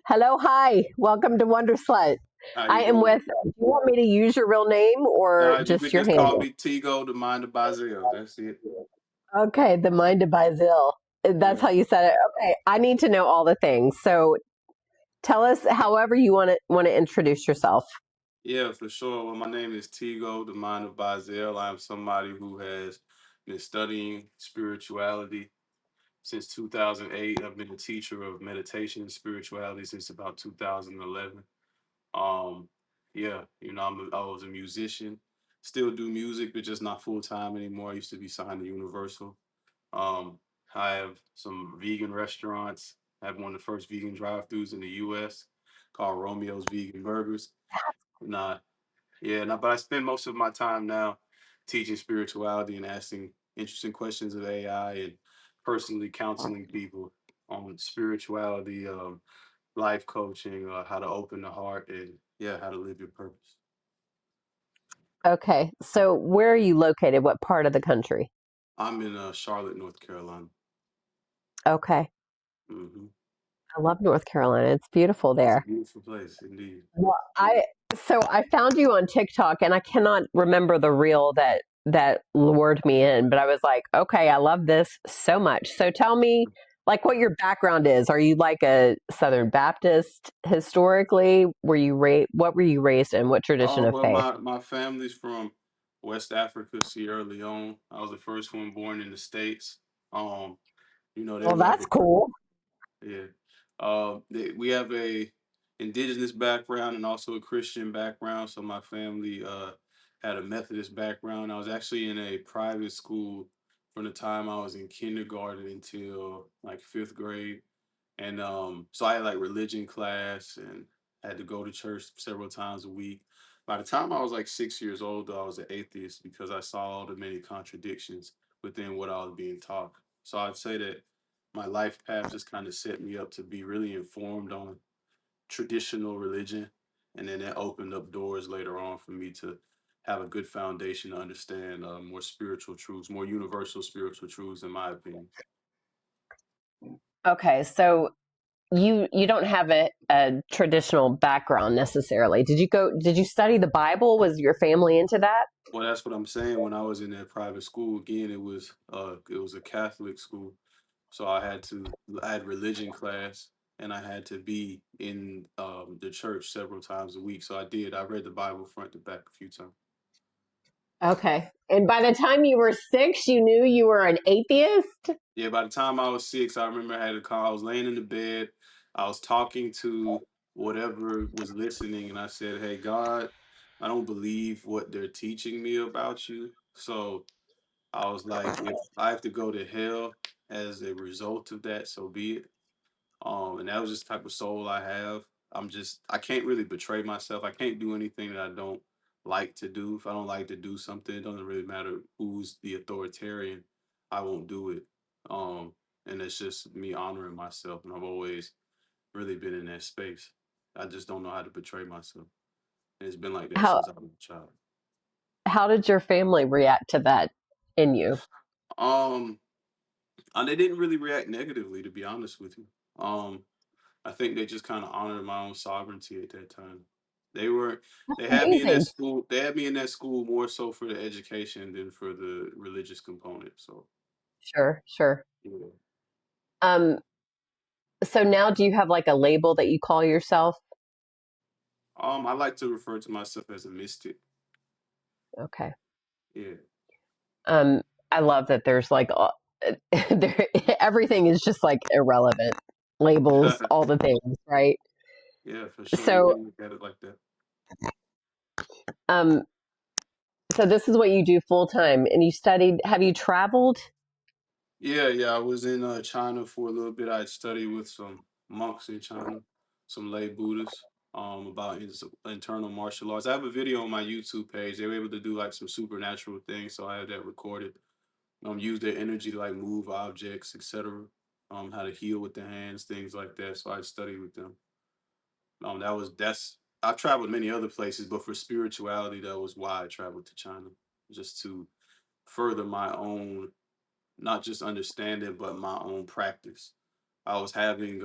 Hello, hi. Welcome to Wonderslut. How I you am doing? with, do you want me to use your real name or You just could your just call handle? me Tigo, the Mind of Bizzel. That's it. Okay, the Mind of Bizil. That's Yeah, how you said it. Okay, I need to know all the things. So tell us however you want to introduce yourself. yeah, for sure. Well, my name is Tigo, the Mind of Bizzel. I'm somebody who has been studying spirituality since 2008. I've been a teacher of meditation and spirituality since about 2011. Um, yeah, I was a musician. Still do music, but just not full time anymore. I used to be signed to Universal. Um, I have some vegan restaurants. I have one of the first vegan drive-throughs in the U.S. called Romeo's Vegan Burgers. Nah, yeah, but I spend most of my time now teaching spirituality and asking interesting questions of AI and personally counseling people on spirituality, life coaching, how to open the heart, and yeah, how to live your purpose. Okay, so where are you located? What part of the country? I'm in Charlotte, North Carolina. Okay, Hmm. I love North Carolina. It's beautiful It's a there. beautiful place, indeed. Well, I found you on TikTok and I cannot remember the reel that lured me in, but I was like, okay, I love this so much. So tell me like what your background is. Are you like a Southern Baptist historically? What were you raised in? What tradition Oh of well, faith? my family's from West Africa, Sierra Leone. I was the first one born in the States. Um, Well, we have that's cool. yeah, we have a indigenous background and also a Christian background. So my family had a Methodist background. I was actually in a private school from the time I was in kindergarten until like fifth grade. And so I had like religion class and had to go to church several times a week. By the time I was like 6 years old, though, I was an atheist because I saw all the many contradictions within what I was being taught. So I'd say that my life path just kind of set me up to be really informed on traditional religion. And then that opened up doors later on for me to have a good foundation to understand more spiritual truths, more universal spiritual truths, in my opinion. Okay, so you don't have a traditional background necessarily. Did you study the Bible? Was your family into that? Well, that's what I'm saying. When I was in that private school, again, it was a Catholic school, so I had religion class, and I had to be in the church several times a week. So I did. I read the Bible front to back a few times. Okay. And by the time you were 6, you knew you were an atheist? Yeah, by the time I was 6, I remember I had a call. I was laying in the bed. I was talking to whatever was listening, and I said, "Hey, God, I don't believe what they're teaching me about you. So I was like, if I have to go to hell as a result of that, so be it." And that was just the type of soul I have. I can't really betray myself. I can't do anything that I don't like to do. If I don't like to do something, it doesn't really matter who's the authoritarian. I won't do it. Um, and it's just me honoring myself. And I've always really been in that space. I just don't know how to betray myself. And it's been like that How since I was a child. how did your family react to that in you? Um, and they didn't really react negatively, to be honest with you. I think they just kind of honored my own sovereignty at that time. They were they had me in that Amazing. school. They had me in that school more so for the education than for the religious component. So Sure, sure. yeah. Um, so now do you have like a label that you call yourself? I like to refer to myself as a mystic. Okay. Yeah. Um, I love that there's like there everything is just like irrelevant. Labels, all the things, right? Yeah, for sure. You So, can look at it like that. um, so this is what you do full time, and have you traveled? Yeah, yeah. I was in China for a little bit. I studied with some monks in China, some lay Buddhists, about internal martial arts. I have a video on my YouTube page. They were able to do like some supernatural things, so I had that recorded. Use their energy to like move objects, etc. How to heal with the hands, things like that. So I studied with them. That's I've traveled many other places, but for spirituality, that was why I traveled to China, just to further my own, not just understanding, but my own practice. I was having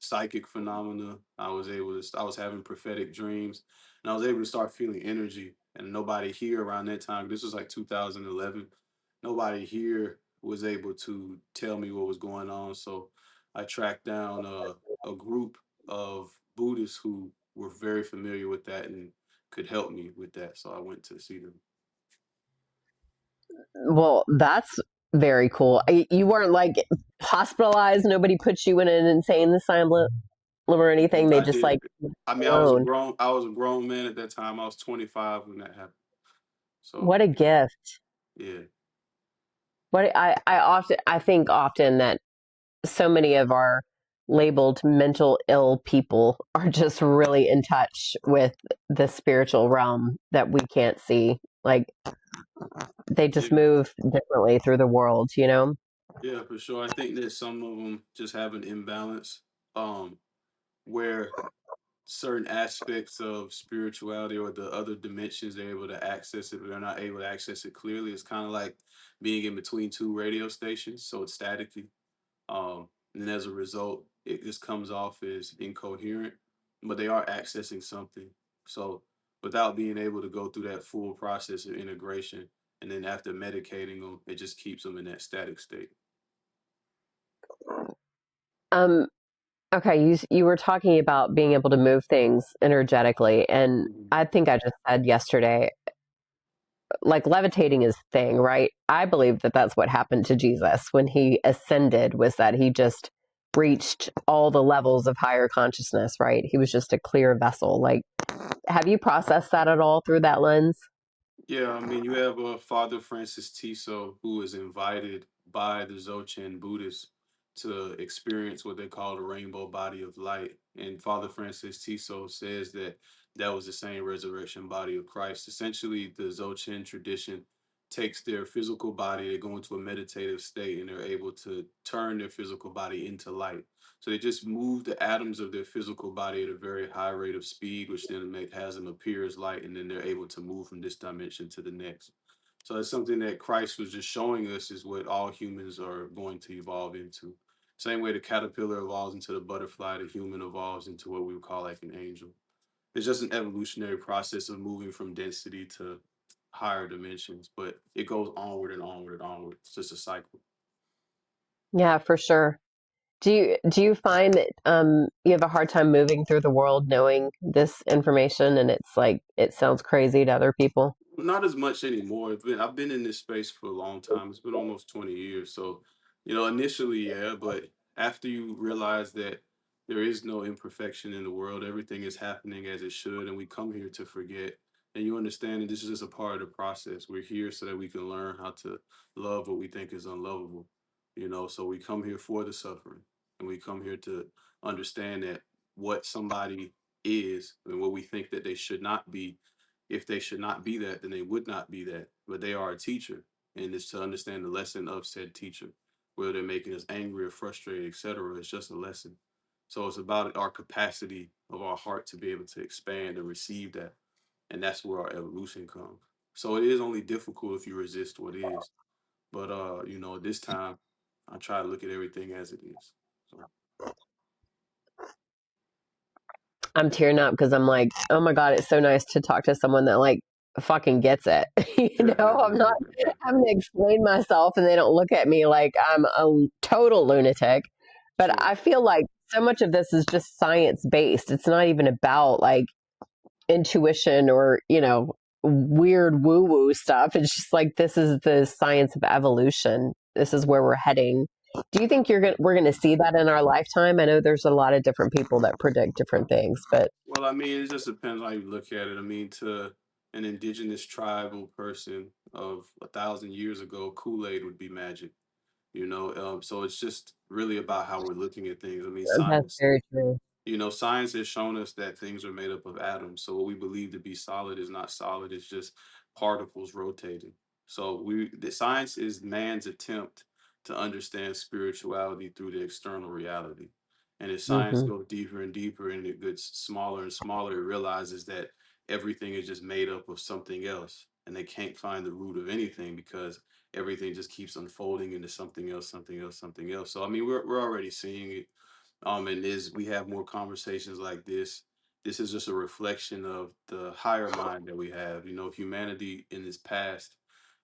psychic phenomena. I was having prophetic dreams, and I was able to start feeling energy. And nobody here around that time, this was like 2011, nobody here was able to tell me what was going on. So I tracked down a group of Buddhists who were very familiar with that and could help me with that. So I went to see them. Well, that's very cool. You weren't like hospitalized. Nobody put you in an insane asylum or anything. They I just did. like I mean, alone. I was a grown man at that time. I was 25 when that happened. So What a gift. yeah, I think often that so many of our labeled mental ill people are just really in touch with the spiritual realm that we can't see. Like they just yeah, move differently through the world, you know? yeah, for sure. I think that some of them just have an imbalance, where certain aspects of spirituality or the other dimensions they're able to access it, but they're not able to access it clearly. It's kind of like being in between two radio stations, so it's staticky. And as a result, it just comes off as incoherent, but they are accessing something. So without being able to go through that full process of integration, and then after medicating them, it just keeps them in that static state. Um, okay, you were talking about being able to move things energetically, and Mhm. I think I just said yesterday, like levitating is a thing, right? I believe that that's what happened to Jesus when he ascended, was that he just reached all the levels of higher consciousness, right? He was just a clear vessel. Like, have you processed that at all through that lens? Yeah, I mean, you have Father Francis Tiso, who is invited by the Dzogchen Buddhists to experience what they call the rainbow body of light. And Father Francis Tiso says that that was the same resurrection body of Christ. Essentially, the Dzogchen tradition takes their physical body, they go into a meditative state, and they're able to turn their physical body into light. So they just move the atoms of their physical body at a very high rate of speed, which then has them appear as light, and then they're able to move from this dimension to the next. So it's something that Christ was just showing us is what all humans are going to evolve into. Same way the caterpillar evolves into the butterfly, the human evolves into what we would call like an angel. It's just an evolutionary process of moving from density to higher dimensions, but it goes onward and onward and onward. It's just a cycle. Yeah, for sure. Do you find that you have a hard time moving through the world knowing this information and it's like it sounds crazy to other people? Not as much anymore. I've been in this space for a long time. It's been almost 20 years. So, initially, yeah, but after you realize that there is no imperfection in the world, everything is happening as it should, and we come here to forget. And you understand that this is just a part of the process. We're here so that we can learn how to love what we think is unlovable. So we come here for the suffering, and we come here to understand that what somebody is and what we think that they should not be, if they should not be that, then they would not be that. But they are a teacher, and it's to understand the lesson of said teacher. Whether they're making us angry or frustrated, etc., it's just a lesson. So it's about our capacity of our heart to be able to expand and receive that, and that's where our evolution comes. So it is only difficult if you resist what is. But this time I try to look at everything as it is. So I'm tearing up because I'm like, oh my God, it's so nice to talk to someone that like fucking gets it. yeah, I'm not having to explain myself and they don't look at me like I'm a total lunatic. But sure. I feel like so much of this is just science based. It's not even about like intuition or, weird woo woo stuff. It's just like this is the science of evolution. This is where we're heading. Do you think we're going to see that in our lifetime? I know there's a lot of different people that predict different things, but Well, I mean, it just depends how you look at it. I mean, to an indigenous tribal person of 1,000 years ago, Kool-Aid would be magic, So it's just really about how we're looking at things. I mean, that's science very true. science has shown us that things are made up of atoms. So what we believe to be solid is not solid. It's just particles rotating. So the science is man's attempt to understand spirituality through the external reality. And as science Hmm. goes deeper and deeper and it gets smaller and smaller, it realizes that everything is just made up of something else. And they can't find the root of anything because everything just keeps unfolding into something else, something else, something else. So I mean, we're already seeing it. And as we have more conversations like this is just a reflection of the higher mind that we have. You know, humanity in its past,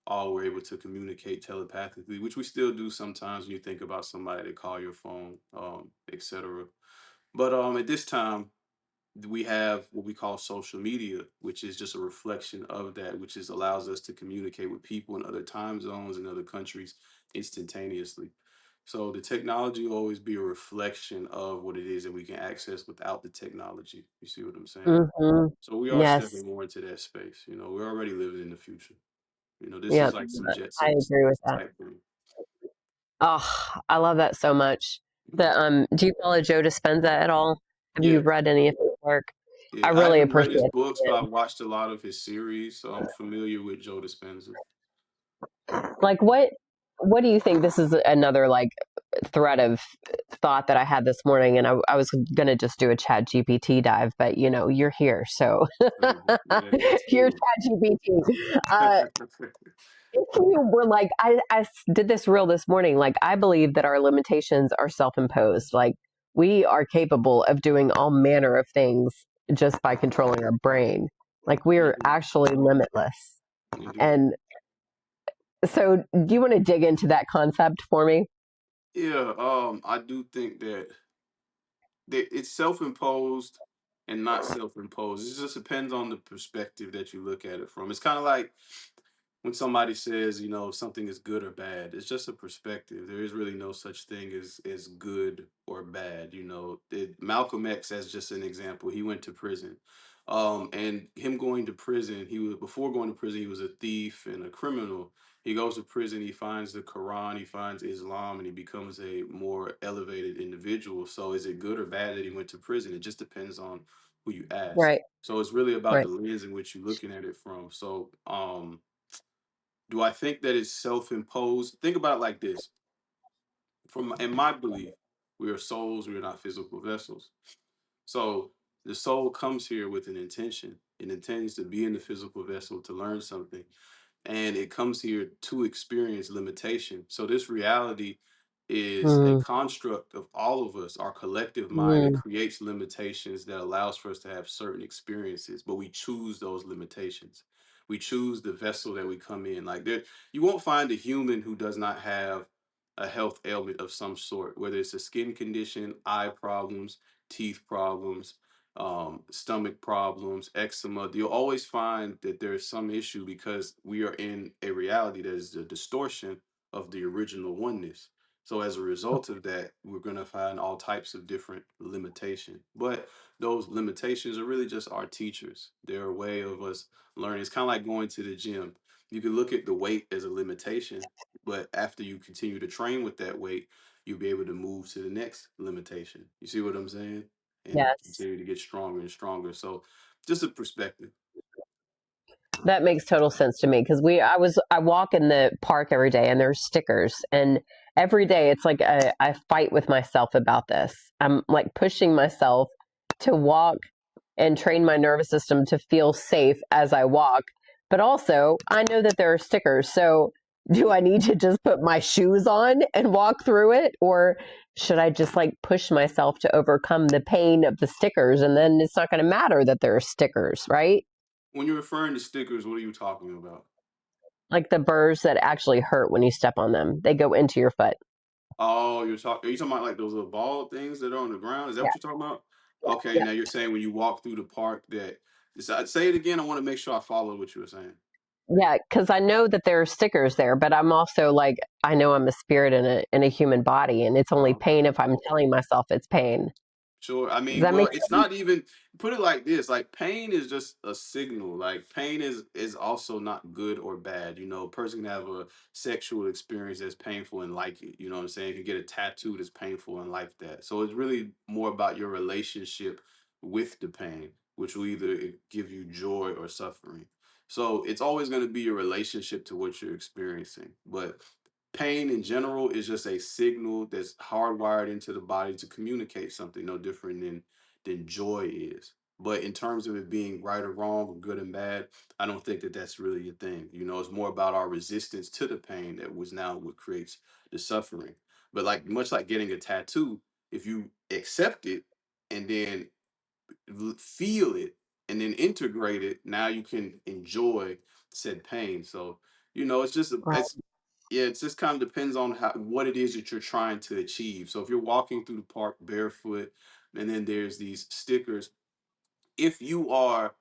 all were able to communicate telepathically, which we still do sometimes when you think about somebody that call your phone, etc. But at this time, we have what we call social media, which is just a reflection of that, which is allows us to communicate with people in other time zones and other countries instantaneously. So the technology will always be a reflection of what it is that we can access without the technology. You see what I'm saying? Hmm. So we are Yes. stepping more into that space. You know, we're already living in the future. You know, this Yeah. is like some I Jetsons agree with that. type thing. Oh, I love that so much. Mhm. Do you follow Joe Dispenza at all? Have you Yeah, read any of his work? I yeah. I really haven't read his appreciate books, but it. I've watched a lot of his series, so I'm familiar with Joe Dispenza. Like what do you think? This is another like thread of thought that I had this morning, and I was gonna just do a Chat GPT dive, but you're here, so Yeah, let's you're do Chat GPT. it. If you were like, did this reel this morning. Like, I believe that our limitations are self imposed. Like, we are capable of doing all manner of things just by controlling our brain. Like, we are Mhm. actually limitless. Indeed. And so, do you want to dig into that concept for me? Yeah, I do think that it's self-imposed and not self-imposed. It just depends on the perspective that you look at it from. It's kind of like when somebody says, you know, something is good or bad. It's just a perspective. There is really no such thing as good or bad. You know, Malcolm X, as just an example, he went to prison. And him going to prison, he was before going to prison, he was a thief and a criminal. He goes to prison, he finds the Quran, he finds Islam, and he becomes a more elevated individual. So is it good or bad that he went to prison? It just depends on who you ask. Right, So it's really about right. the lens in which you're looking at it from. So do I think that it's self-imposed? Think about it like this. From in my belief, we are souls, we are not physical vessels. So the soul comes here with an intention. It intends to be in the physical vessel to learn something, and it comes here to experience limitation. So this reality is a Mm, construct of all of us, our collective mind that mm, creates limitations that allows for us to have certain experiences, but we choose those limitations. We choose the vessel that we come in. Like there, you won't find a human who does not have a health ailment of some sort, whether it's a skin condition, eye problems, teeth problems, stomach problems, eczema. You'll always find that there's some issue because we are in a reality that is a distortion of the original oneness. So as a result of that, we're going to find all types of different limitation. But those limitations are really just our teachers. They're a way of us learning. It's kind of like going to the gym. You can look at the weight as a limitation, but after you continue to train with that weight, you'll be able to move to the next limitation. You see what I'm saying? And yes. continue to get stronger and stronger. So just a perspective. That makes total sense to me because I walk in the park every day and there's stickers, and every day it's like I fight with myself about this. I'm like pushing myself to walk and train my nervous system to feel safe as I walk, but also I know that there are stickers. So do I need to just put my shoes on and walk through it, or should I just like push myself to overcome the pain of the stickers, and then it's not going to matter that there are stickers, right? When you're referring to stickers, what are you talking about? Like the burrs that actually hurt when you step on them. They go into your foot. Oh, are you talking about like those little ball things that are on the ground? Is that Yeah, what you're talking about? Okay, yeah, now you're saying when you walk through the park that say it again. I want to make sure I follow what you were saying. yeah. Because I know that there are stickers there, but I'm also like, I know I'm a spirit in a human body, and it's only Okay. pain if I'm telling myself it's pain. Sure. I Does mean, that well, make it's sense? not even put it like this. Like pain is just a signal. Like pain is also not good or bad. You know, a person can have a sexual experience that's painful and like it. You know what I'm saying? You can get a tattoo that's painful and like that. So it's really more about your relationship with the pain, which will either give you joy or suffering. So it's always going to be your relationship to what you're experiencing. But pain in general is just a signal that's hardwired into the body to communicate something no different than joy is. But in terms of it being right or wrong or good and bad, I don't think that that's really a thing. You know, it's more about our resistance to the pain that was now what creates the suffering. But like much like getting a tattoo, if you accept it and then feel it and then integrate it, now you can enjoy said pain. So, it's just Right. it's yeah, it just kind of depends on what it is that you're trying to achieve. So if you're walking through the park barefoot and then there's these stickers, if you are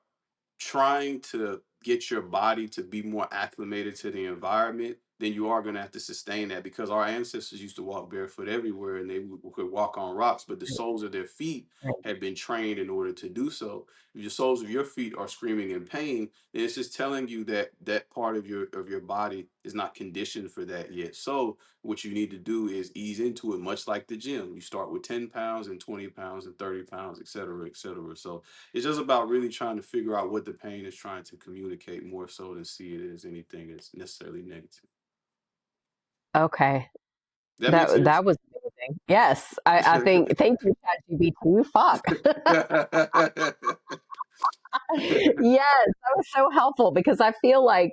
trying to get your body to be more acclimated to the environment, then you are going to have to sustain that, because our ancestors used to walk barefoot everywhere and they could walk on rocks, but the soles of their feet Right. had been trained in order to do so. If your soles of your feet are screaming in pain, then it's just telling you that that part of your body is not conditioned for that yet. So what you need to do is ease into it, much like the gym. You start with 10 pounds and 20 pounds and 30 pounds, et cetera, et cetera. So it's just about really trying to figure out what the pain is trying to communicate, more so than see it as anything that's necessarily negative. Okay. That makes That sense. was amazing. Yes. I think, thank you, ChatGPT. Fuck. Yes, that was so helpful because I feel like,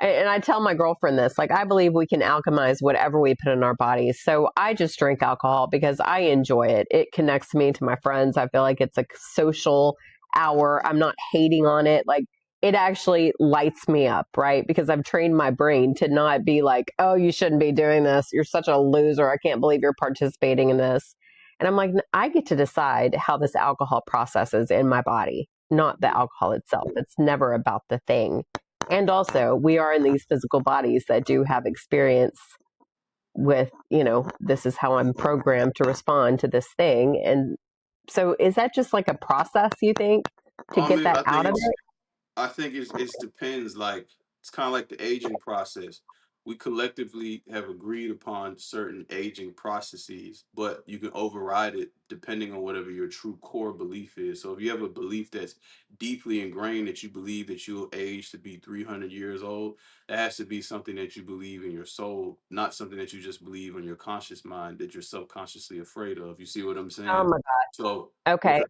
and I tell my girlfriend this, like, I believe we can alchemize whatever we put in our bodies. So I just drink alcohol because I enjoy it. It connects me to my friends. I feel like it's a social hour. I'm not hating on it. Like, it actually lights me up, right? Because I've trained my brain to not be like, oh, you shouldn't be doing this. You're such a loser. I can't believe you're participating in this. And I'm like, I get to decide how this alcohol processes in my body, not the alcohol itself. It's never about the thing. And also, we are in these physical bodies that do have experience with, this is how I'm programmed to respond to this thing. And so, is that just like a process, you think, to get that I think out of it's it? it depends. Like, it's kind of like the aging process. We collectively have agreed upon certain aging processes, but you can override it depending on whatever your true core belief is. So if you have a belief that's deeply ingrained, that you believe that you'll age to be 300 years old, that has to be something that you believe in your soul, not something that you just believe in your conscious mind that you're subconsciously afraid of. You see what I'm Oh saying? my So God. Okay.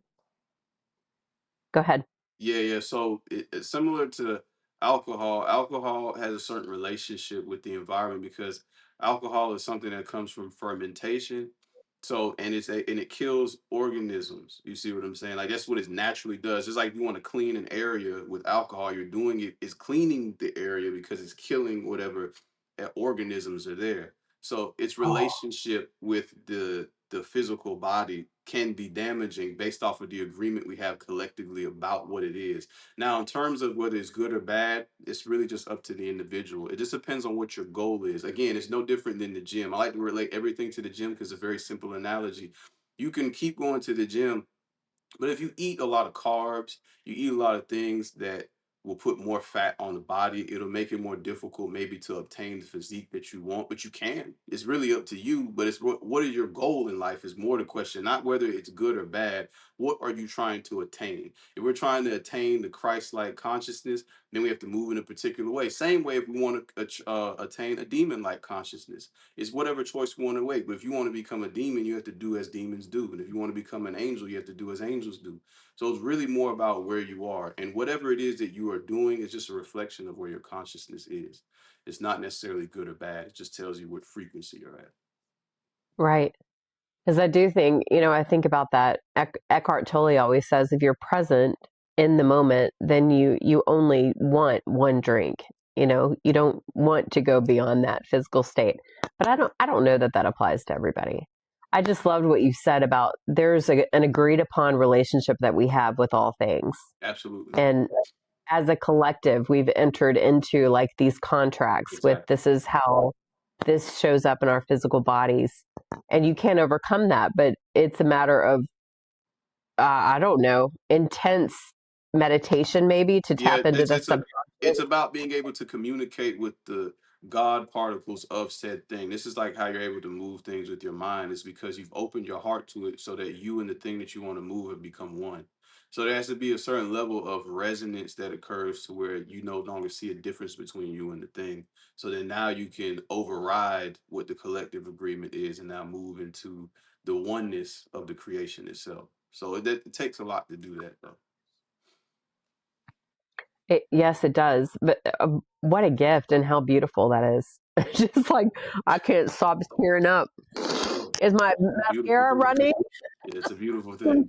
Go ahead. yeah, yeah. So it's similar to alcohol. Alcohol has a certain relationship with the environment, because alcohol is something that comes from fermentation. So, and it kills organisms. You see what I'm saying? Like, that's what it naturally does. It's like you want to clean an area with alcohol. You're doing it is cleaning the area because it's killing whatever organisms are there. So its Oh, relationship with the physical body can be damaging based off of the agreement we have collectively about what it is. Now, in terms of whether it's good or bad, it's really just up to the individual. It just depends on what your goal is. Again, it's no different than the gym. I like to relate everything to the gym because it's a very simple analogy. You can keep going to the gym, but if you eat a lot of carbs, you eat a lot of things that will put more fat on the body, it'll make it more difficult maybe to obtain the physique that you want, but you can. It's really up to you, but it's what is your goal in life is more the question, not whether it's good or bad. What are you trying to attain? If we're trying to attain the Christ-like consciousness, then we have to move in a particular way. Same way if we want to attain a demon-like consciousness. It's whatever choice we want to make. But if you want to become a demon, you have to do as demons do. And if you want to become an angel, you have to do as angels do. So it's really more about where you are. And whatever it is that you are doing is just a reflection of where your consciousness is. It's not necessarily good or bad. It just tells you what frequency you're at. right. Because I do think, I think about that. Eckhart Tolle always says, if you're present in the moment, then you only want one drink. You don't want to go beyond that physical state. But I don't know that that applies to everybody. I just loved what you said about there's an agreed upon relationship that we have with all things, Absolutely. and as a collective, we've entered into like these contracts with Exactly. this is how this shows up in our physical bodies. And you can't overcome that, but it's a matter of, I don't know, intense meditation maybe to Yeah, tap into the it's subconscious. about being able to communicate with the God particles of said thing. This is like how you're able to move things with your mind. It's because you've opened your heart to it so that you and the thing that you want to move have become one. So there has to be a certain level of resonance that occurs to where you no longer see a difference between you and the thing. So then now you can override what the collective agreement is and now move into the oneness of the creation itself. So it takes a lot to do that, though. Yes, it does. But what a gift and how beautiful that is. Just like, I can't stop tearing up. Is my Beautiful mascara thing. running? Yeah, it's a beautiful thing.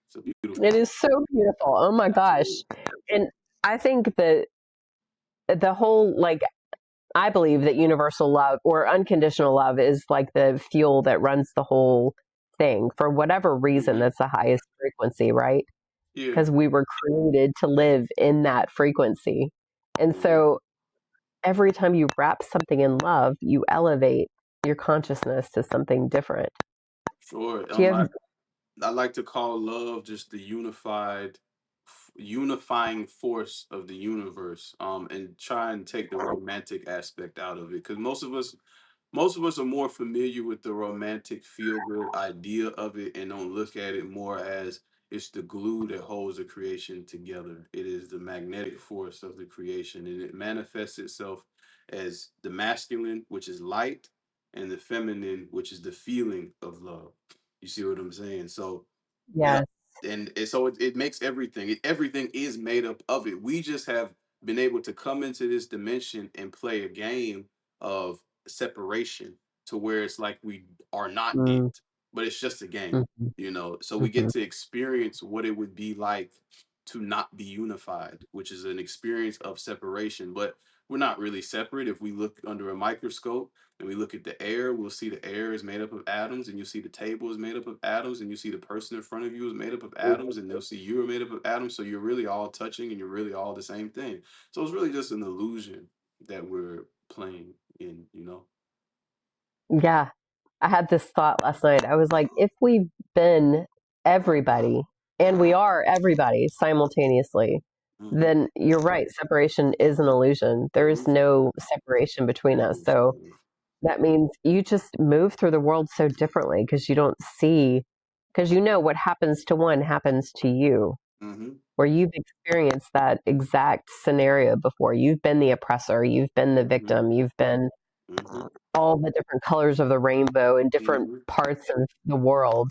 It's a beautiful It thing. is so beautiful. Oh my gosh. Absolutely. And I think that the whole, like, I believe that universal love or unconditional love is like the fuel that runs the whole thing. For whatever reason, Hmm. that's the highest frequency, right? Yeah. Because we were created to live in that frequency. And Hmm. so every time you wrap something in love, you elevate your consciousness to something different. Sure. Do you have, I like to call love just the unifying force of the universe. And try and take the romantic aspect out of it, because most of us are more familiar with the romantic feel good idea of it and don't look at it more as it's the glue that holds the creation together. It is the magnetic force of the creation, and it manifests itself as the masculine, which is light, and the feminine, which is the feeling of love. You see what I'm saying? So, yeah, yes, so it makes everything is made up of it. We just have been able to come into this dimension and play a game of separation, to where it's like we are not mm, it, but it's just a game, mm-hmm, so we get mm-hmm, to experience what it would be like to not be unified, which is an experience of separation. But we're not really separate. If we look under a microscope and we look at the air, we'll see the air is made up of atoms, and you'll see the table is made up of atoms, and you see the person in front of you is made up of atoms, and they'll see you are made up of atoms. So you're really all touching, and you're really all the same thing. So it's really just an illusion that we're playing in. yeah. I had this thought last night. I was like, if we've been everybody and we are everybody simultaneously, Mm-hmm. then you're right. Separation is an illusion. There is Illusion. no separation between us. Illusion. So that means you just move through the world so differently because you don't see, because you know what happens to one happens to you, Mm-hmm. where you've experienced that exact scenario before. You've been the oppressor, you've been the Mm-hmm. victim, you've been Mm-hmm. all the different colors of the rainbow in different Mm-hmm. parts of the world.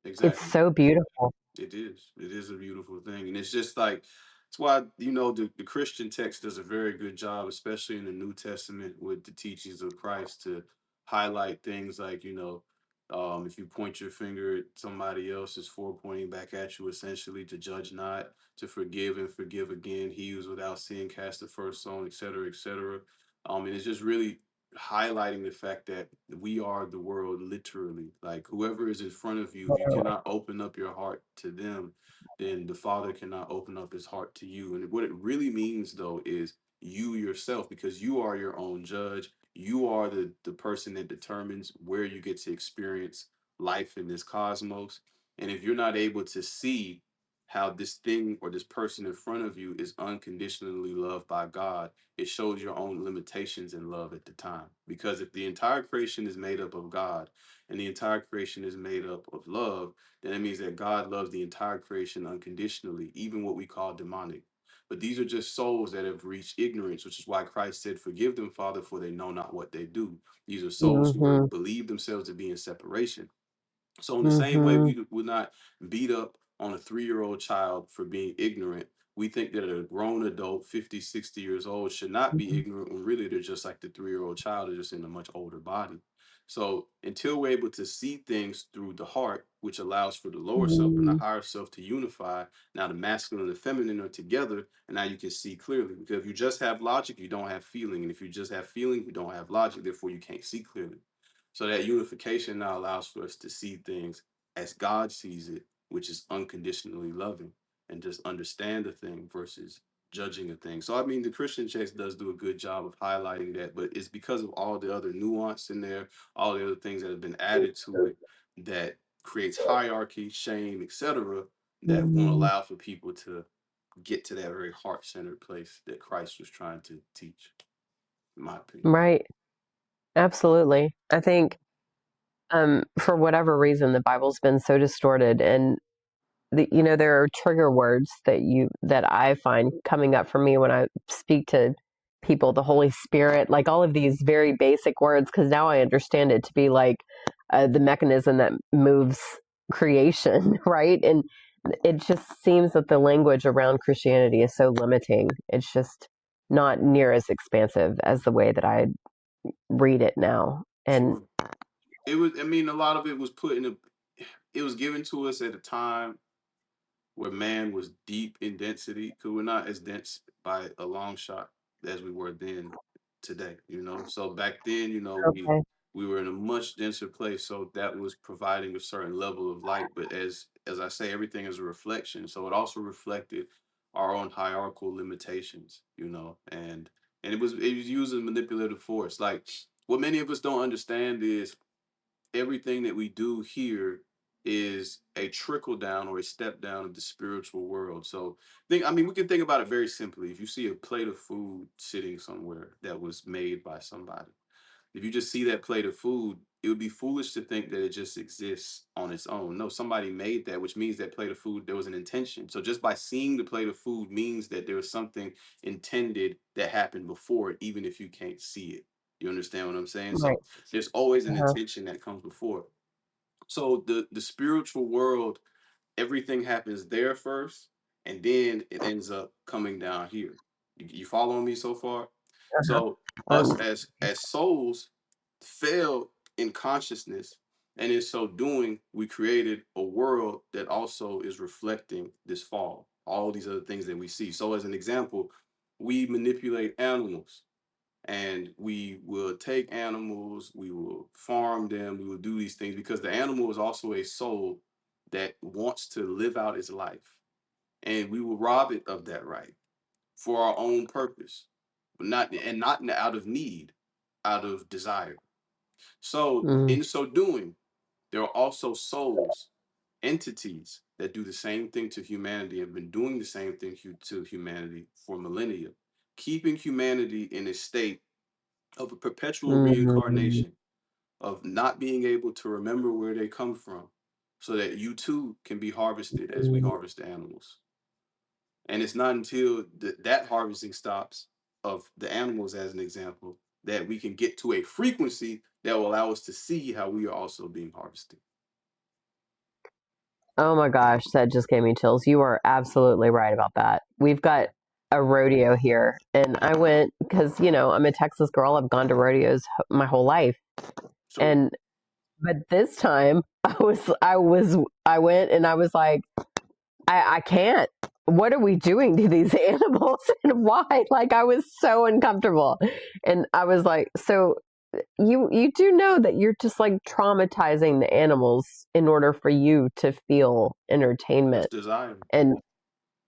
It's Exactly. so beautiful. It is. It is a beautiful thing. And it's just like, it's why, the Christian text does a very good job, especially in the New Testament, with the teachings of Christ, to highlight things like, if you point your finger at somebody else, it's for pointing back at you, essentially, to judge not, to forgive and forgive again. He who's without sin cast the first stone, et cetera, et cetera. And it's just really highlighting the fact that we are the world, literally. Like, whoever is in front of you, if you cannot open up your heart to them, then the Father cannot open up his heart to you. And what it really means, though, is you yourself, because you are your own judge. You are the person that determines where you get to experience life in this cosmos. And if you're not able to see how this thing or this person in front of you is unconditionally loved by God, it shows your own limitations in love at the time. Because if the entire creation is made up of God, and the entire creation is made up of love, then it means that God loves the entire creation unconditionally, even what we call demonic. But these are just souls that have reached ignorance, which is why Christ said, "Forgive them, Father, for they know not what they do." These are souls who are Mm-hmm. believe themselves to be in separation. So in the same way, Mm-hmm. we would not beat up on a 3-year-old child for being ignorant. We think that a grown adult, 50, 60 years old, should not be ignorant, when really they're just like the 3-year-old child, they're just in a much older body. So until we're able to see things through the heart, which allows for the lower self and the Mm-hmm. higher self to unify, now the masculine and the feminine are together, and now you can see clearly. Because if you just have logic, you don't have feeling. And if you just have feeling, you don't have logic. Therefore, you can't see clearly. So that unification now allows for us to see things as God sees it, which is unconditionally loving, and just understand a thing versus judging a thing. So I mean, the Christian text does do a good job of highlighting that, but it's because of all the other nuance in there, all the other things that have been added to it, that creates hierarchy, shame, etc., that won't Mm-hmm. allow for people to get to that very heart-centered place that Christ was trying to teach, in my opinion. Right. Absolutely. I think for whatever reason the Bible's been so distorted, and there are trigger words that I find coming up for me when I speak to people, the Holy Spirit, like all of these very basic words, because now I understand it to be like the mechanism that moves creation, right? And it just seems that the language around Christianity is so limiting. It's just not near as expansive as the way that I read it now. And Sure. It was. I mean, a lot of it was put in a. It was given to us at a time where man was deep in density, because we're not as dense by a long shot as we were then today, you know. So back then, you know, Okay. we were in a much denser place, so that was providing a certain level of light. But as I say, everything is a reflection, so it also reflected our own hierarchical limitations, you know. And it was using manipulative force. Like, what many of us don't understand is everything that we do here is a trickle down or a step down of the spiritual world. So I mean, we can think about it very simply. If you see a plate of food sitting somewhere that was made by somebody, if you just see that plate of food, it would be foolish to think that it just exists on its own. No, somebody made that, which means that plate of food, there was an intention. So just by seeing the plate of food means that there was something intended that happened before it, even if you can't see it. You understand what I'm saying? Right. So there's always an Uh-huh. intention that comes before. So the spiritual world, everything happens there first, and then it ends up coming down here. You following me so far? Uh-huh. So us Um, as souls fell in consciousness, and in so doing, we created a world that also is reflecting this fall. All these other things that we see. So, as an example, we manipulate animals, and we will take animals, we will farm them, we will do these things because the animal is also a soul that wants to live out its life, and we will rob it of that right for our own purpose, but not out of need, out of desire. So mm, in so doing, there are also souls, entities that do the same thing to humanity, have been doing the same thing to humanity for millennia, keeping humanity in a state of a perpetual mm, reincarnation, of not being able to remember where they come from, so that you too can be harvested as we mm. harvest the animals. And it's not until that harvesting stops of the animals, as an example, that we can get to a frequency that will allow us to see how we are also being harvested. Oh my gosh, that just gave me chills. You are absolutely right about that. We've got a rodeo here, and I went because I'm a Texas girl. I've gone to rodeos my whole life, So and but this time I went and I was like, I can't. What are we doing to these animals and why? Like I was so uncomfortable, and I was like, so you do know that you're just like traumatizing the animals in order for you to feel that's entertainment. desire. And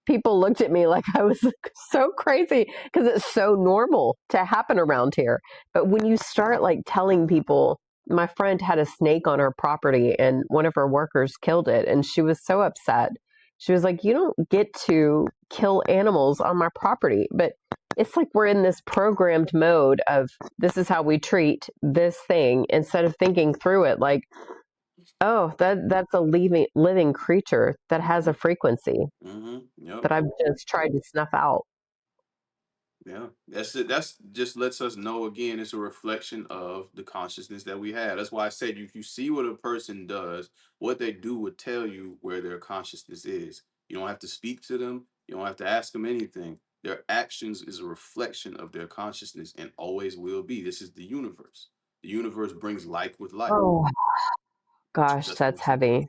people looked at me like I was so crazy because it's so normal to happen around here. But when you start like telling people, my friend had a snake on her property and one of her workers killed it, and she was so upset. She was like, "You don't get to kill animals on my property." But it's like we're in this programmed mode of this is how we treat this thing instead of thinking through it like, oh, that's a living creature that has a frequency Yep. that I've just tried to snuff out. Yeah, that's it. That's just lets us know again. It's a reflection of the consciousness that we have. That's why I said if you see what a person does, what they do would tell you where their consciousness is. You don't have to speak to them. You don't have to ask them anything. Their actions is a reflection of their consciousness and always will be. This is the universe. The universe brings like with like. Oh gosh, That's what that's it says. heavy.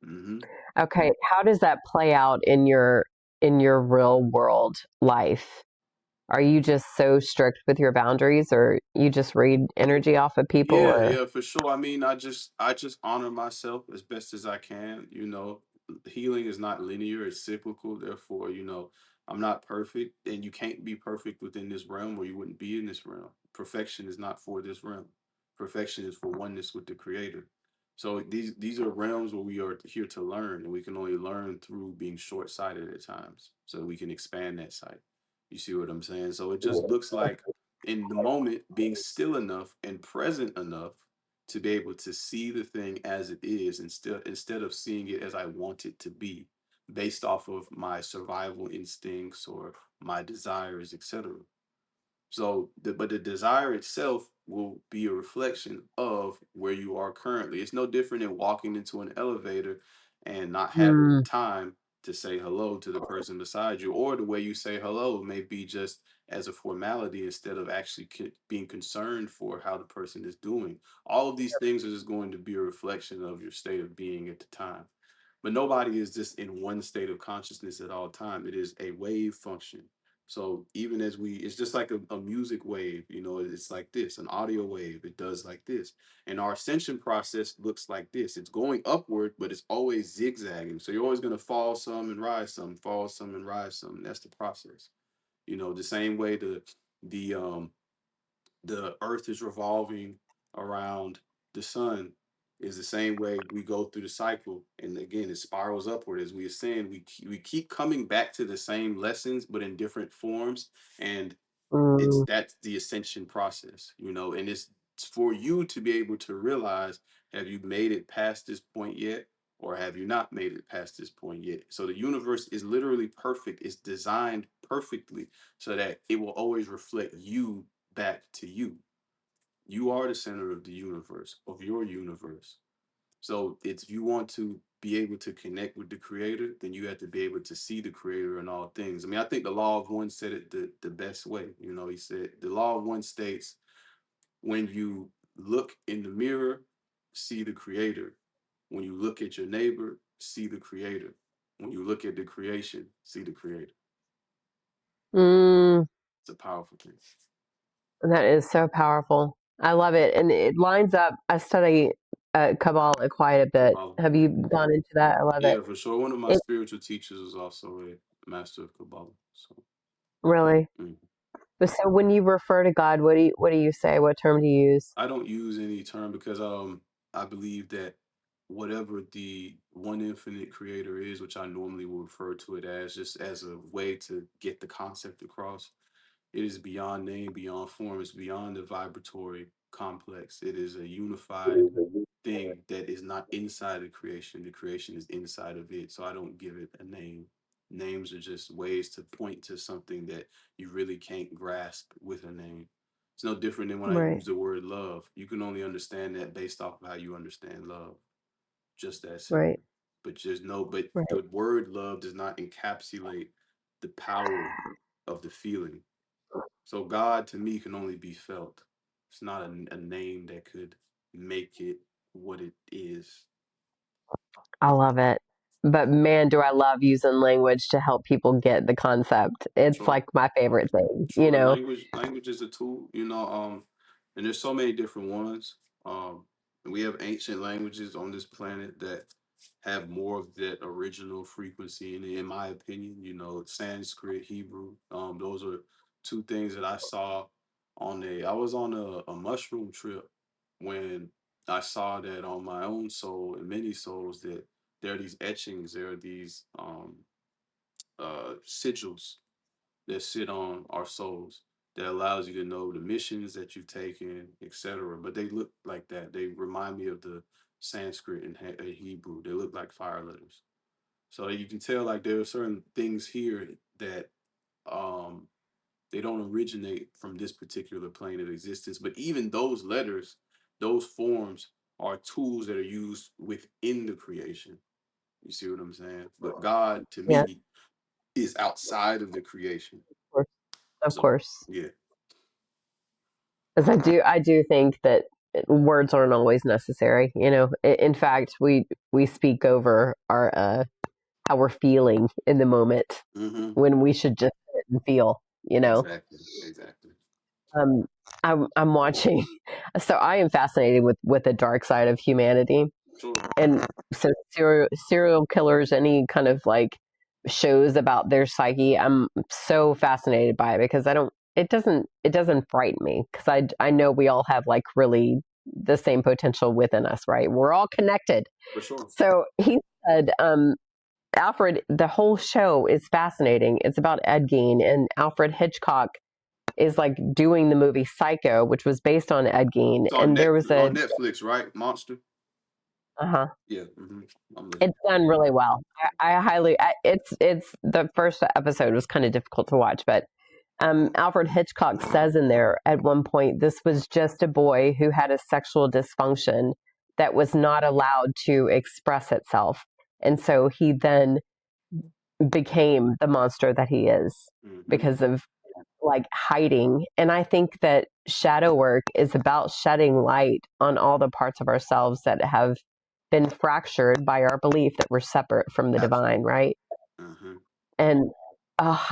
Hmm. Okay, how does that play out in your real world life? Are you just so strict with your boundaries or you just read energy off of people Yeah, or yeah, for sure. I mean, I just honor myself as best as I can. You know, healing is not linear, it's cyclical. Therefore, I'm not perfect, and you can't be perfect within this realm or you wouldn't be in this realm. Perfection is not for this realm. Perfection is for oneness with the creator. So these are realms where we are here to learn, and we can only learn through being short-sighted at times. So we can expand that sight. You see what I'm saying? So it just looks like in the moment being still enough and present enough to be able to see the thing as it is instead of seeing it as I want it to be based off of my survival instincts or my desires, etc. So but the desire itself will be a reflection of where you are currently. It's no different than walking into an elevator and not having Hmm. time to say hello to the person beside you, or the way you say hello may be just as a formality instead of actually being concerned for how the person is doing. All of these things are just going to be a reflection of your state of being at the time. But nobody is just in one state of consciousness at all time. It is a wave function. So even as it's just like a music wave, it's like this, an audio wave. It does like this. And our ascension process looks like this. It's going upward, but it's always zigzagging. So you're always going to fall some and rise some, fall some and rise some. That's the process. The same way the the earth is revolving around the sun is the same way we go through the cycle, and again it spirals upward as we ascend. We keep coming back to the same lessons but in different forms, and Mm, that's the ascension process, and it's for you to be able to realize, have you made it past this point yet, or have you not made it past this point yet? So the universe is literally perfect. It's designed perfectly so that it will always reflect you back to you. You are the center of the universe, of your universe. So it's, if you want to be able to connect with the creator, then you have to be able to see the creator in all things. I mean, I think the law of one said it the best way. He said the law of one states, when you look in the mirror, see the creator. When you look at your neighbor, see the creator. When you look at the creation, see the creator. mm, It's a powerful thing. that is so powerful. I love it. And it lines up. I study Kabbalah quite a bit. Kabbalah. Have you gone into that? I love it. Yeah, for sure. One of my It spiritual teachers was also a master of Kabbalah. So, really. mm. But so when you refer to God, what do you say? What term do you use? I don't use any term because I believe that whatever the one infinite creator is, which I normally will refer to it as, just as a way to get the concept across, it is beyond name, beyond form, it's beyond the vibratory complex. It is a unified thing that is not inside of creation. The creation is inside of it. So I don't give it a name. Names are just ways to point to something that you really can't grasp with a name. It's no different than when I Right, use the word love. You can only understand that based off of how you understand love. Just that right, simple. But right. the word love does not encapsulate the power of the feeling. So God to me can only be felt. It's not a name that could make it what it is. I love it. But man, do I love using language to help people get the concept. It's Sure. like my favorite thing, you Sure. know? Language is a tool, and there's so many different ones. And we have ancient languages on this planet that have more of that original frequency in my opinion, Sanskrit, Hebrew. Those are two things that I saw I was on a mushroom trip when I saw that on my own soul and many souls, that there are these etchings, there are these sigils that sit on our souls that allows you to know the missions that you've taken, etc. But they look like that. They remind me of the Sanskrit and Hebrew. They look like fire letters. So you can tell like there are certain things here that um they don't originate from this particular plane of existence. But even those letters, those forms are tools that are used within the creation. You see what I'm saying? But God to Yeah, me is outside of the creation. of course. Of So course. yeah. Because I do think that words aren't always necessary. In fact, we speak over our how we're feeling in the moment Mm-hmm. when we should just sit and feel. You know, Exactly. Exactly. um, I'm watching. So I am fascinated with the dark side of humanity, Sure. and so serial killers, any kind of like shows about their psyche, I'm so fascinated by it because I don't. It doesn't frighten me because I know we all have like really the same potential within us, right? We're all connected. For sure. So he said, Alfred, the whole show is fascinating. It's about Ed Gein, and Alfred Hitchcock is like doing the movie Psycho, which was based on Ed Gein. It's on And there net was on Netflix, right? Monster. uh-huh, Yeah. Mm-hmm. I'm listening. it's done really well. It's the first episode was kind of difficult to watch, but Alfred Hitchcock says in there at one point, this was just a boy who had a sexual dysfunction that was not allowed to express itself. And so he then became the monster that he is Mm-hmm. because of like hiding. And I think that shadow work is about shedding light on all the parts of ourselves that have been fractured by our belief that we're separate from the divine, Absolutely. right? Mm-hmm. And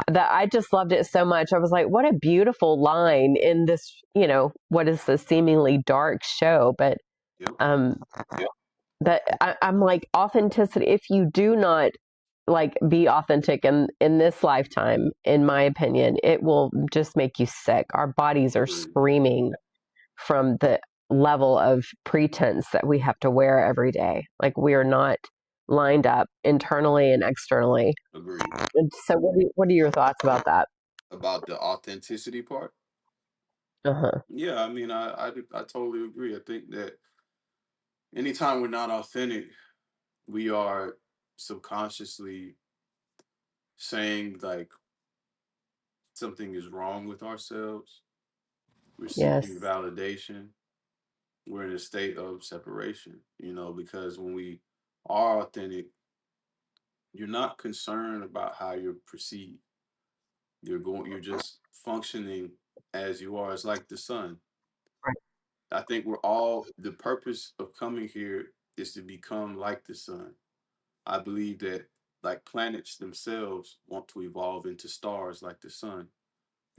that I just loved it so much. I was like, what a beautiful line in this, what is this seemingly dark show, but Yep. um, that I'm like authenticity. If you do not like be authentic in this lifetime, in my opinion, it will just make you sick. Our bodies are Agreed. screaming from the level of pretense that we have to wear every day. Like we are not lined up internally and externally. Agreed. And so, what are your thoughts about that? About the authenticity part. Uh huh. Yeah, I mean, I totally agree. I think that anytime we're not authentic, we are subconsciously saying like something is wrong with ourselves. We're Yes. seeking validation. We're in a state of separation, because when we are authentic, you're not concerned about how you're perceived. You're just functioning as you are. It's like the sun. Right. I think the purpose of coming here is to become like the sun. I believe that like planets themselves want to evolve into stars like the sun,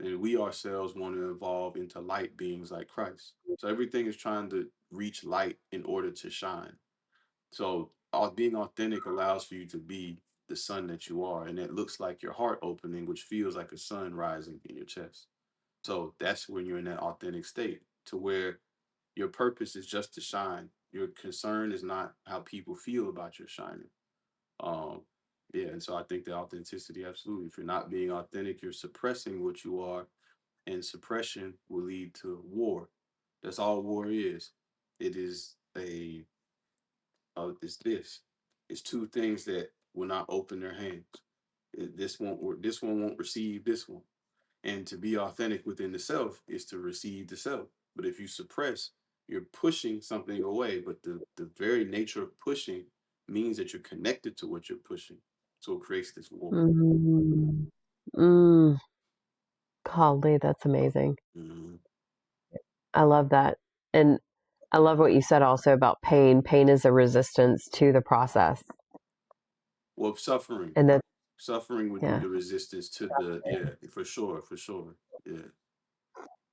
and we ourselves want to evolve into light beings like Christ. So everything is trying to reach light in order to shine. So being authentic allows for you to be the sun that you are, and it looks like your heart opening, which feels like a sun rising in your chest. So that's when you're in that authentic state to where your purpose is just to shine. Your concern is not how people feel about your shining. Um, yeah, and so I think the authenticity, absolutely. If you're not being authentic, you're suppressing what you are, and suppression will lead to war. That's all war is. It is it's this. It's two things that will not open their hands. This won't work. This one won't receive this one. And to be authentic within the self is to receive the self. But if you suppress, you're pushing something away. But the very nature of pushing means that you're connected to what you're pushing. So it creates this war. Mm. Mm. Golly, that's amazing. Mm-hmm. I love that. And I love what you said also about pain. Pain is a resistance to the process. Well, suffering. And that, Suffering would be yeah. the resistance to yeah, for sure, for sure. Yeah.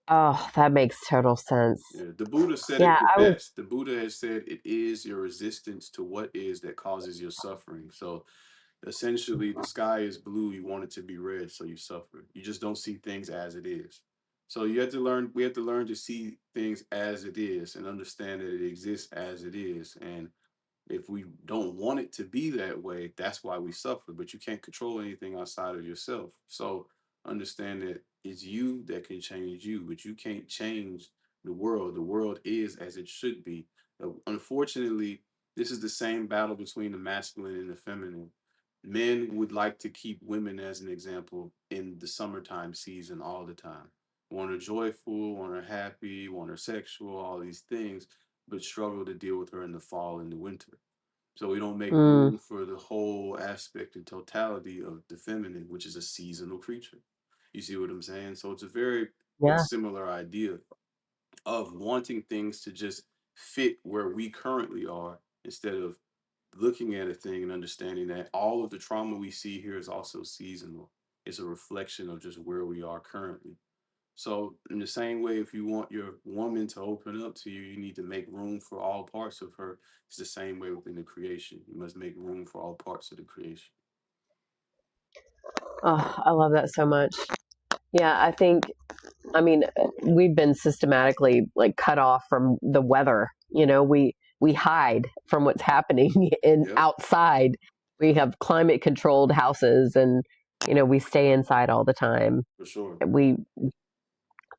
Oh, that makes total sense. Yeah, the Buddha said Yeah, it the I was, best. The Buddha has said it is your resistance to what is that causes your suffering. So essentially, the sky is blue, you want it to be red, so you suffer. You just don't see things as it is. So we have to learn to see things as it is and understand that it exists as it is. And if we don't want it to be that way, that's why we suffer. But you can't control anything outside of yourself. So understand that it's you that can change you, but you can't change the world. The world is as it should be. Unfortunately, this is the same battle between the masculine and the feminine. Men would like to keep women as an example in the summertime season all the time. Want her joyful, want her happy, want her sexual, all these things, but struggle to deal with her in the fall and the winter. So we don't make mm, room for the whole aspect and totality of the feminine, which is a seasonal creature. You see what I'm saying? So it's a very yeah. similar idea of wanting things to just fit where we currently are instead of looking at a thing and understanding that all of the trauma we see here is also seasonal. It's a reflection of just where we are currently. So, in the same way, if you want your woman to open up to you, you need to make room for all parts of her. It's the same way within the creation. You must make room for all parts of the creation. Oh, I love that so much. Yeah, I mean, we've been systematically like cut off from the weather. We hide from what's happening in Yep, outside. We have climate controlled houses, and we stay inside all the time. for sure. We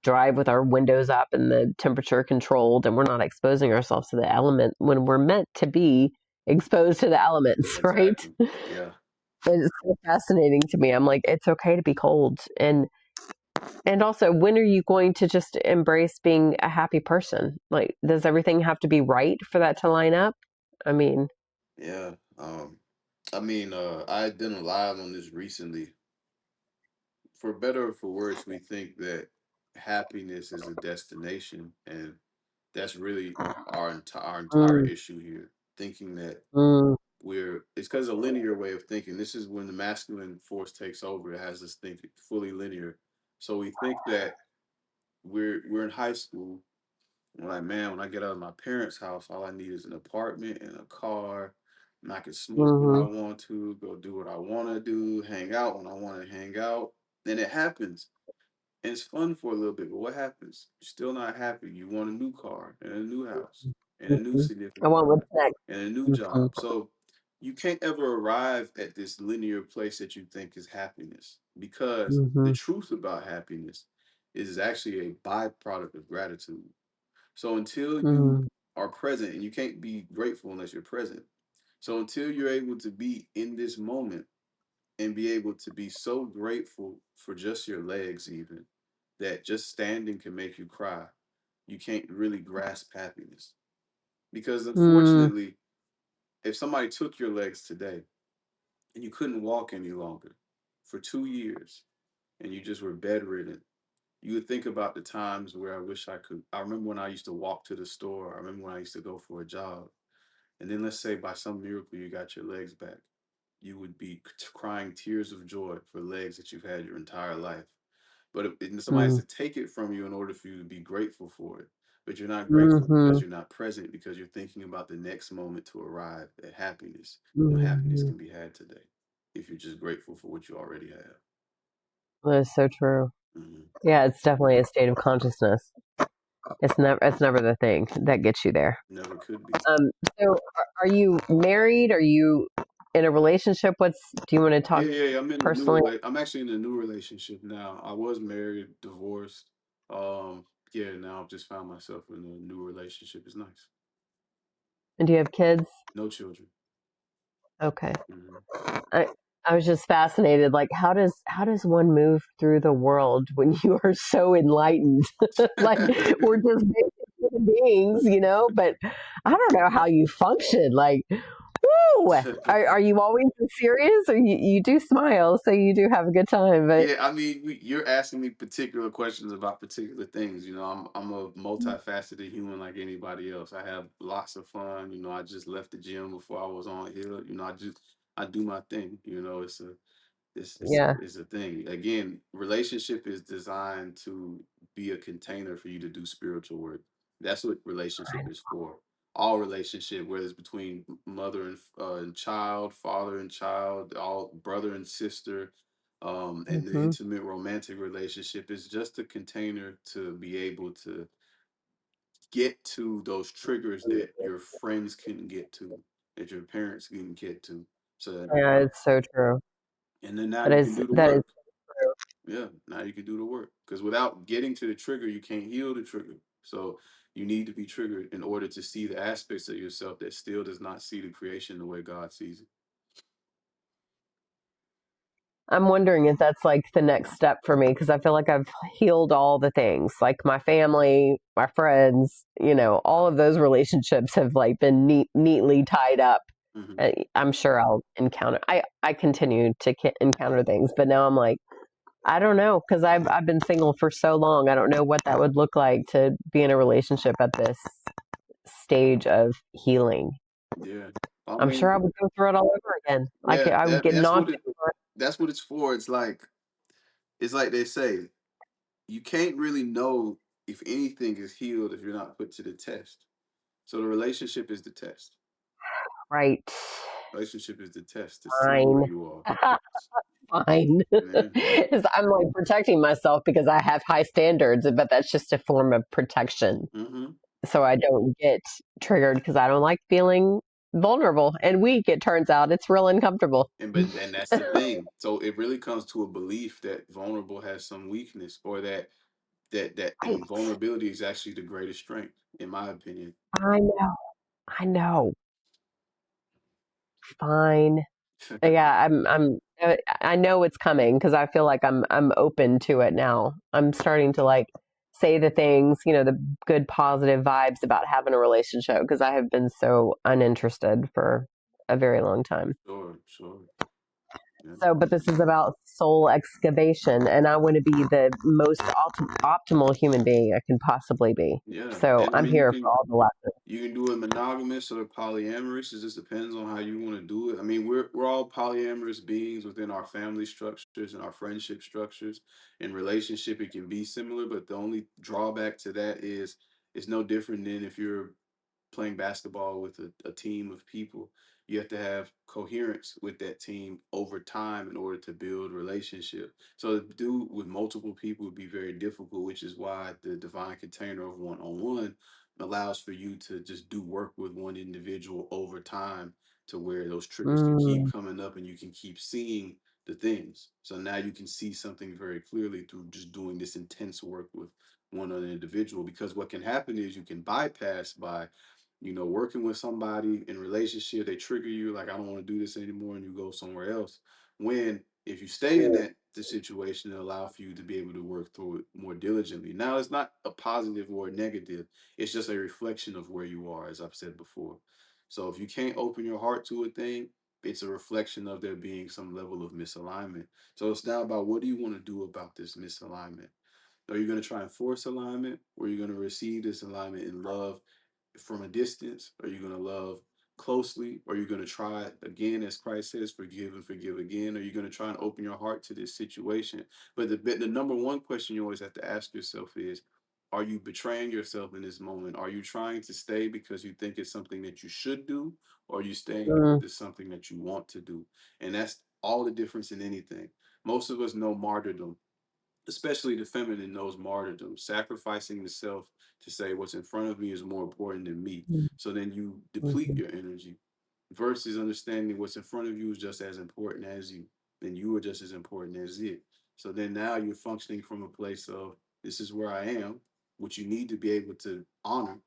drive with our windows up and the temperature controlled, and we're not exposing ourselves to the element when we're meant to be exposed to the elements, right? Exactly. Yeah. It's so fascinating to me. I'm like, it's okay to be cold. And also, when are you going to just embrace being a happy person? Like, does everything have to be right for that to line up? I mean, Yeah. I mean, I had done a live on this recently. For better or for worse, we think that happiness is a destination, and that's really our entire Mm, issue here. Thinking that mm, it's because a linear way of thinking. This is when the masculine force takes over. It has us think fully linear. So we think that we're in high school. We're like, man, when I get out of my parents' house, all I need is an apartment and a car, and I can smoke when I mm-hmm, want to, go do what I want to do, hang out when I want to hang out. And it happens. And it's fun for a little bit, but what happens? You're still not happy. You want a new car and a new house and a new hmm. I significant want what's other next. and a new Mm-hmm, job. So you can't ever arrive at this linear place that you think is happiness, because the mm-hmm, truth about happiness is actually a byproduct of gratitude. So until you mm-hmm, are present, and you can't be grateful unless you're present. So until you're able to be in this moment and be able to be so grateful for just your legs, even that just standing can make you cry, you can't really grasp happiness. Because mm, unfortunately, if somebody took your legs today and you couldn't walk any longer for 2 years and you just were bedridden, you would think about the times where I wish I could. I remember when I used to walk to the store. I remember when I used to go for a job. And then let's say by some miracle you got your legs back. You would be crying tears of joy for legs that you've had your entire life. But if somebody has mm, to take it from you in order for you to be grateful for it. But you're not grateful mm-hmm, because you're not present, because you're thinking about the next moment to arrive at happiness, when happiness mm-hmm. can be had today if you're just grateful for what you already have. That is so true. Hmm. Yeah, it's definitely a state of consciousness. It's never the thing that gets you there. Never could be. Um, so are you married? Are you in a relationship? Do you want to Yeah, talk yeah, yeah. personally? I'm actually in a new relationship now. I was married, divorced. Yeah, now I've just found myself in a new relationship. It's nice. And do you have kids? No children. Okay. Hmm. I I was just fascinated. Like, how does one move through the world when you are so enlightened? Like, we're just basic human beings, But I don't know how you function. Like, woo! Are you always serious, or you do smile, so you do have a good time? But Yeah, I mean, you're asking me particular questions about particular things. I'm a multifaceted human like anybody else. I have lots of fun. I just left the gym before I was on here. I do my thing. yeah, It's a thing. Again, relationship is designed to be a container for you to do spiritual work. That's what relationship is for. All relationship, whether it's between mother and child, father and child, all brother and sister, and the hmm, intimate romantic relationship, is just a container to be able to get to those triggers that your friends couldn't get to, that your parents couldn't get to. So that, yeah, it's so true. and then now That you can is do the that is work. true. Yeah, now you can do the work. Because without getting to the trigger, you can't heal the trigger. So you need to be triggered in order to see the aspects of yourself that still does not see the creation the way God sees it. I'm wondering if that's like the next step for me because I feel like I've healed all the things, like my family, my friends, all of those relationships have like been neatly tied up. Hmm. I'm sure I'll encounter. I continue to encounter things, but now I'm like, I don't know because I've been single for so long. I don't know what that would look like to be in a relationship at this stage of healing. Yeah. I I'm sure mean, I would go through it all over again. yeah, I would get knocked over. that's what it's for. It's like they say, you can't really know if anything is healed if you're not put to the test. So the relationship is the test. Right. Relationship is the test to see where Fine. you are. Fine. Yeah. 'Cause I'm like protecting myself because I have high standards, but that's just a form of protection. Hmm. So I don't get triggered because I don't like feeling vulnerable and weak. It turns out it's real uncomfortable. And that's the thing. So it really comes to a belief that vulnerable has some weakness, or that Right. and vulnerability is actually the greatest strength, in my opinion. I know. I know. Fine. Yeah, I know it's coming because I feel like I'm open to it now. I'm starting to like say the things, the good positive vibes about having a relationship because I have been so uninterested for a very long time. Sure, sure. Yeah. So, but this is about soul excavation, and I want to be the most optimal human being I can possibly be. Yeah. So And I I'm mean here for all the lessons. you can do it monogamous or polyamorous. It just depends on how you want to do it. I mean, we're all polyamorous beings within our family structures and our friendship structures. In relationship, it can be similar, but the only drawback to that is it's no different than if you're playing basketball with a team of people. You have to have coherence with that team over time in order to build relationship. So to do with multiple people would be very difficult, which is why the divine container of one-on-one allows for you to just do work with one individual over time to where those triggers can keep Mm, coming up and you can keep seeing the things. So now you can see something very clearly through just doing this intense work with one other individual, because what can happen is you can bypass by working with somebody in relationship, they trigger you like, I don't want to do this anymore, and you go somewhere else. When if you stay in that the situation, it allow for you to be able to work through it more diligently. Now, it's not a positive or a negative. It's just a reflection of where you are, as I've said before. So if you can't open your heart to a thing, it's a reflection of there being some level of misalignment. So it's now about, what do you want to do about this misalignment? Are you going to try and force alignment, or are you going to receive this alignment in love from a distance? Are you going to love closely? Or are you going to try again, as Christ says, forgive and forgive again? Are you going to try and open your heart to this situation? But the number one question you always have to ask yourself is, are you betraying yourself in this moment? Are you trying to stay because you think it's something that you should do? Or are you staying mm, because it's something that you want to do? And that's all the difference in anything. Most of us know martyrdom, especially the feminine knows martyrdom, sacrificing the self to say what's in front of me is more important than me. mm, So then you deplete mhm, your energy versus understanding what's in front of you is just as important as you. Then you are just as important as it. So then now you're functioning from a place of, this is where I am, which you need to be able to honor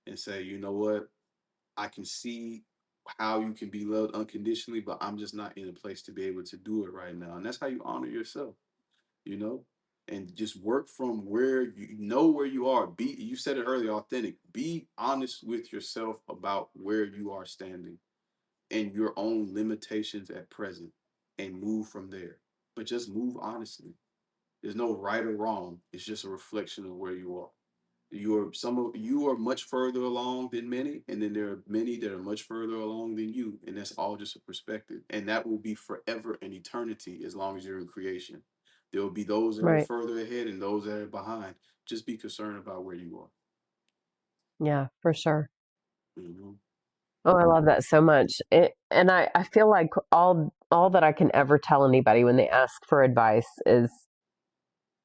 and say, you know what, I can see how you can be loved unconditionally, but I'm just not in a place to be able to do it right now. And that's how you honor yourself, you know, and just work from where you know where you are. Be, you said it earlier, authentic. Be honest with yourself about where you are standing and your own limitations at present, and move from there. But just move honestly. There's no right or wrong. It's just a reflection of where you are. Some of you are much further along than many, and then there are many that are much further along than you, and that's all just a perspective, and that will be forever and eternity as long as you're in creation. There will be those that are right. further ahead and those that are behind. Just be concerned about where you are. Yeah, for sure. Hmm. Oh, I love that so much. And I feel like all that I can ever tell anybody when they ask for advice is,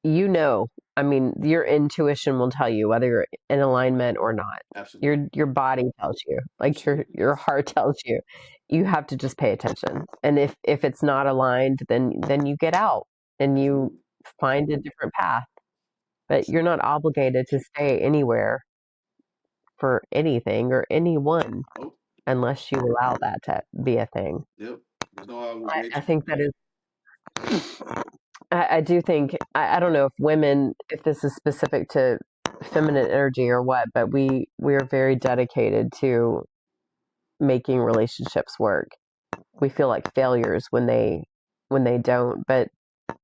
you know, I mean, your intuition will tell you whether you're in alignment or not. Absolutely. Your body tells you, like Absolutely. your heart tells you. You have to just pay attention. And if it's not aligned, then you get out and you Absolutely. find a different path. But you're not obligated to stay anywhere for anything or anyone Oh, unless you allow that to be a thing. yep. There's no I obligation. think that is, I do think, I don't know if women, if this is specific to feminine energy or what, but we're very dedicated to making relationships work. We feel like failures when they don't. But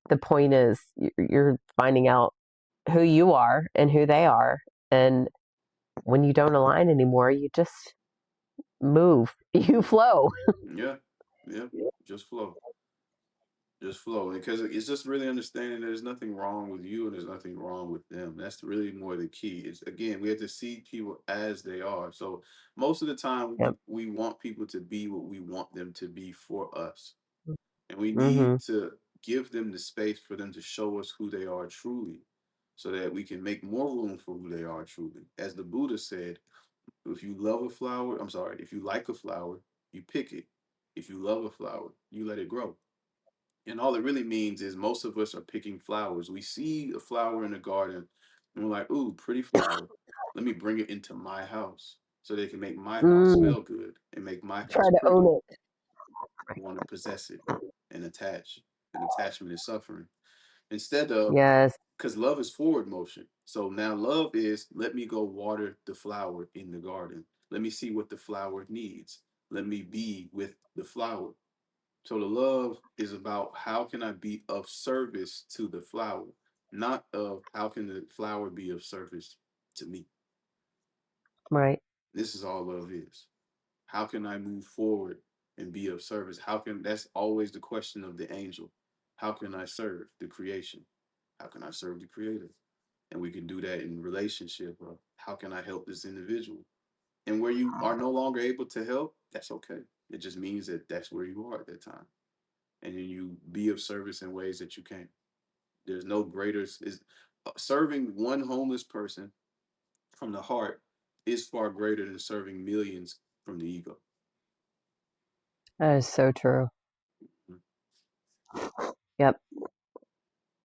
the point is, you're finding out who you are and who they are. And when you don't align anymore, you just move, you flow. Yeah. Yeah. Just flow. Just flow, because it's just really understanding there's nothing wrong with you and there's nothing wrong with them. That's really more the key. It's, again, we have to see people as they are. So most of the time Yep. we want people to be what we want them to be for us, and we Hmm. need to give them the space for them to show us who they are truly, so that we can make more room for who they are truly. As the Buddha said, if you love a flower, I'm sorry, if you like a flower, you pick it. If you love a flower, you let it grow. And all it really means is most of us are picking flowers. We see a flower in the garden and we're like, ooh, pretty flower. Let me bring it into my house so they can make my house Mm, smell good and make my try house to pretty. own it. I want to possess it and attach. And attachment is suffering. Instead of, Yes. because love is forward motion. So now love is, let me go water the flower in the garden. Let me see what the flower needs. Let me be with the flower. So the love is about how can I be of service to the flower, not of how can the flower be of service to me. Right. This is all love is. How can I move forward and be of service? How can That's always the question of the angel. How can I serve the creation? How can I serve the creator? And we can do that in relationship of how can I help this individual? And where you are no longer able to help, that's okay. It just means that that's where you are at that time. And then you be of service in ways that you can. There's no greater is serving one homeless person from the heart is far greater than serving millions from the ego. That is so true. Mhm. Yep.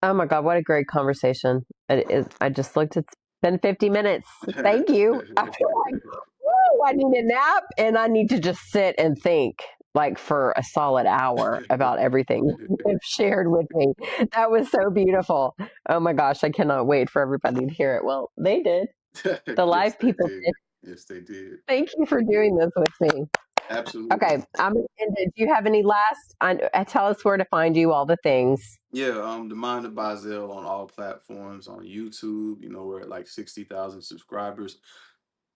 Oh my God, what a great conversation. I just looked, it's been 50 minutes. Thank you. I feel like, woo, I need a nap and I need to just sit and think like for a solid hour about everything you've shared with me. That was so beautiful. Oh my gosh, I cannot wait for everybody to hear it. Well, they did. The Yes, live they people did. did. Yes, they did. Thank you for doing this with me. Absolutely. Okay, I'm gonna end it. Do you have any last? Tell us where to find you. All the things. Yeah, the Mind of Bizzel on all platforms on YouTube. We're at like 60,000 subscribers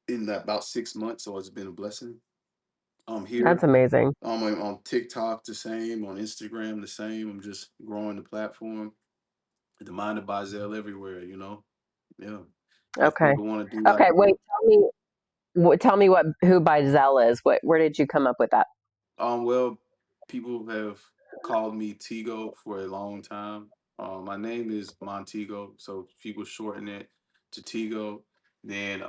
in about 6 months, so it's been a blessing. That's Here, amazing. on TikTok the same, on Instagram the same. I'm just growing the platform. The Mind of Bizzel everywhere. Yeah. If Okay. people want to do like Okay. Wait. Tell me what who by Zell is. Where did you come up with that? Well, people have called me Tigo for a long time. My name is Montego, so people shorten it to Tigo. Then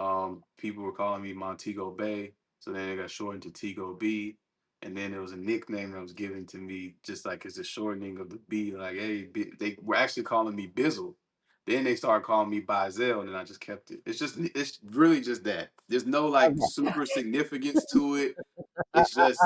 people were calling me Montego Bay, so then it got shortened to Tigo B. And then there was a nickname that was given to me, just like as a shortening of the B. Like, hey, they were actually calling me Bizzle. Then they started calling me Bizell, and then I just kept it. It's really just that. There's no like super significance to it. It's just,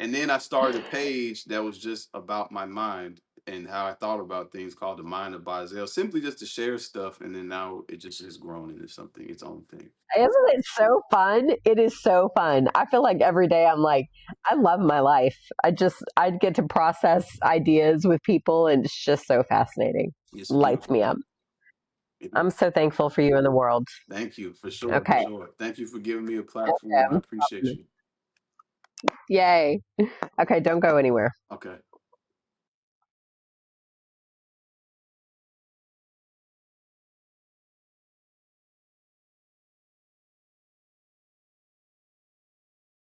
and then I started a page that was just about my mind and how I thought about things called the Mind of Bizell, simply just to share stuff. And then now it just has grown into something, its own thing. Isn't it so fun? It is so fun. I feel like every day I'm like, I love my life. I get to process ideas with people, and it's just so fascinating. It's Lights beautiful. me up. It I'm is. so thankful for you in the world. Thank you for sure. For Okay. sure. Thank you for giving me a platform. I appreciate you. Yay. Okay. Don't go anywhere. Okay.